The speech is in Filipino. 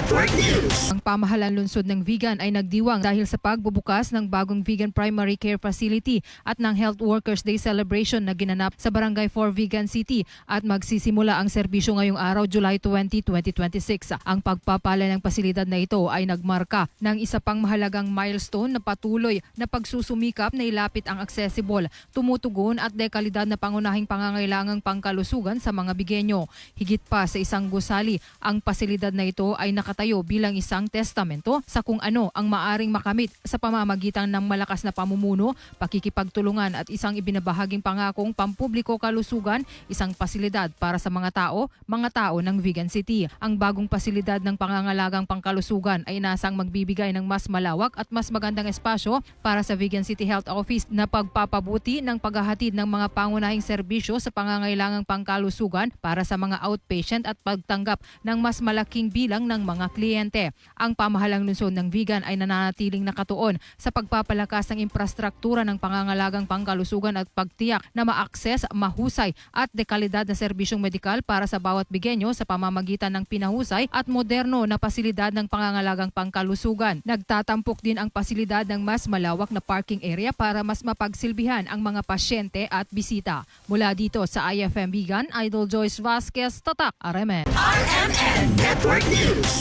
Network News. Ang pamahalaan lungsod ng Vigan ay nagdiwang dahil sa pagbubukas ng bagong Vigan Primary Care Facility at ng Health Workers Day celebration na ginanap sa Barangay 4 Vigan City at magsisimula ang serbisyo ngayong araw, July 20, 2026. Ang pagpapala ng pasilidad na ito ay nagmarka ng isa pang mahalagang milestone na patuloy na pagsusumikap na ilapit ang accessible, tumutugon at dekalidad na pangunahing pangangailangang pangkalusugan sa mga Bigenyo. Higit pa sa isang gusali, ang pasilidad na ito ay nakatayo bilang isang testamento sa kung ano ang maaring makamit sa pamamagitan ng malakas na pamumuno, pakikipagtulungan at isang ibinabahaging pangakong pampubliko kalusugan, isang pasilidad para sa mga tao ng Vigan City. Ang bagong pasilidad ng pangangalagang pangkalusugan ay nasang magbibigay ng mas malawak at mas magandang espasyo para sa Vigan City Health Office na pagpapabuti ng paghahatid ng mga pangunahing serbisyo sa pangangailangang pangkalusugan para sa mga outpatient at pagtanggap ng mas malaking bilang ng mga kliyente. Ang pamahalang lungsod ng Vigan ay nananatiling nakatuon sa pagpapalakas ng infrastruktura ng pangangalagang pangkalusugan at pagtiyak na ma-access, mahusay at dekalidad na serbisyong medikal para sa bawat Bigenyo sa pamamagitan ng pinahusay at moderno na pasilidad ng pangangalagang pangkalusugan. Nagtatampok din ang pasilidad ng mas malawak na parking area para mas mapagsilbihan ang mga pasyente at bisita. Mula dito sa IFM Vigan, Idol Joyce Vasquez, Tatak, RMN. RMN Network News.